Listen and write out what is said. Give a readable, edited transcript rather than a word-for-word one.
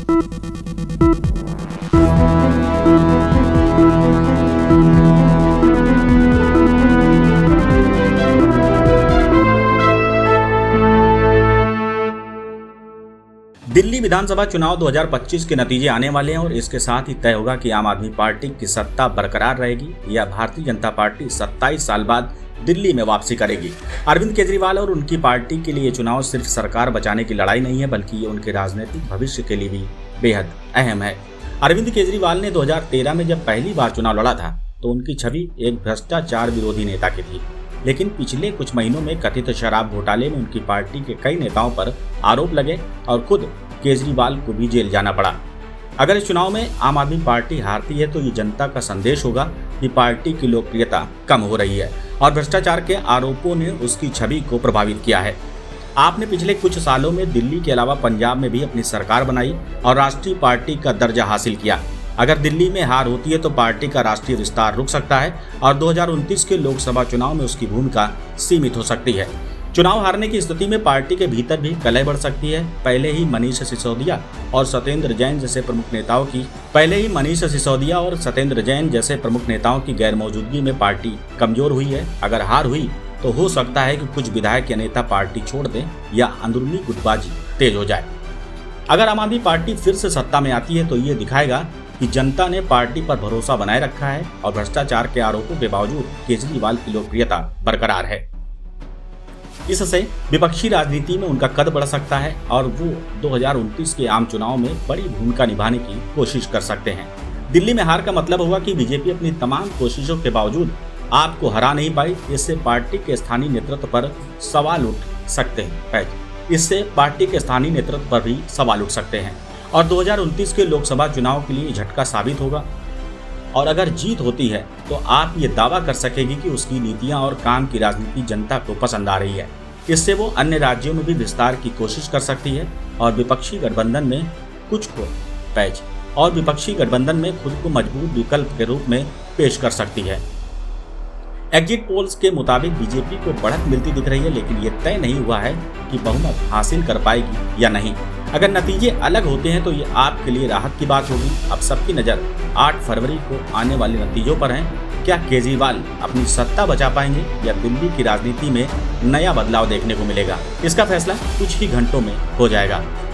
दिल्ली विधानसभा चुनाव 2025 के नतीजे आने वाले हैं और इसके साथ ही तय होगा कि आम आदमी पार्टी की सत्ता बरकरार रहेगी या भारतीय जनता पार्टी 27 साल बाद दिल्ली में वापसी करेगी। अरविंद केजरीवाल और उनकी पार्टी के लिए ये चुनाव सिर्फ सरकार बचाने की लड़ाई नहीं है, बल्कि ये उनके राजनीतिक भविष्य के लिए भी बेहद अहम है। अरविंद केजरीवाल ने 2013 में जब पहली बार चुनाव लड़ा था तो उनकी छवि एक भ्रष्टाचार विरोधी नेता की थी, लेकिन पिछले कुछ महीनों में कथित शराब घोटाले में उनकी पार्टी के कई नेताओं पर आरोप लगे और खुद केजरीवाल को भी जेल जाना पड़ा। अगर इस चुनाव में आम आदमी पार्टी हारती है तो ये जनता का संदेश होगा कि पार्टी की लोकप्रियता कम हो रही है और भ्रष्टाचार के आरोपों ने उसकी छवि को प्रभावित किया है। आपने पिछले कुछ सालों में दिल्ली के अलावा पंजाब में भी अपनी सरकार बनाई और राष्ट्रीय पार्टी का दर्जा हासिल किया। अगर दिल्ली में हार होती है तो पार्टी का राष्ट्रीय विस्तार रुक सकता है और 2029 के लोकसभा चुनाव में उसकी भूमिका सीमित हो सकती है। चुनाव हारने की स्थिति में पार्टी के भीतर भी कलह बढ़ सकती है। पहले ही मनीष सिसोदिया और सत्येंद्र जैन जैसे प्रमुख नेताओं की गैर मौजूदगी में पार्टी कमजोर हुई है। अगर हार हुई तो हो सकता है कि कुछ विधायक या नेता पार्टी छोड़ दें या अंदरूनी गुटबाजी तेज हो जाए। अगर आम आदमी पार्टी फिर से सत्ता में आती है तो ये दिखाएगा कि जनता ने पार्टी पर भरोसा बनाए रखा है और भ्रष्टाचार के आरोपों के बावजूद केजरीवाल की लोकप्रियता बरकरार है। इससे विपक्षी राजनीति में उनका कद बढ़ सकता है और वो 2029 के आम चुनाव में बड़ी भूमिका निभाने की कोशिश कर सकते हैं। दिल्ली में हार का मतलब होगा कि बीजेपी अपनी तमाम कोशिशों के बावजूद आपको हरा नहीं पाई। इससे पार्टी के स्थानीय नेतृत्व पर सवाल उठ सकते हैं और 2029 के लोकसभा चुनाव के लिए झटका साबित होगा। और अगर जीत होती है तो आप ये दावा कर सकेंगे कि उसकी नीतियां और काम की राजनीति जनता को पसंद आ रही है। इससे वो अन्य राज्यों में भी विस्तार की कोशिश कर सकती है और विपक्षी गठबंधन में खुद को मजबूत विकल्प के रूप में पेश कर सकती है। एग्जिट पोल्स के मुताबिक बीजेपी को बढ़त मिलती दिख रही है, लेकिन ये तय नहीं हुआ है कि बहुमत हासिल कर पाएगी या नहीं। अगर नतीजे अलग होते हैं तो ये आपके लिए राहत की बात होगी। अब सबकी नज़र 8 फरवरी को आने वाले नतीजों पर है। क्या केजरीवाल अपनी सत्ता बचा पाएंगे या दिल्ली की राजनीति में नया बदलाव देखने को मिलेगा? इसका फैसला कुछ ही घंटों में हो जाएगा।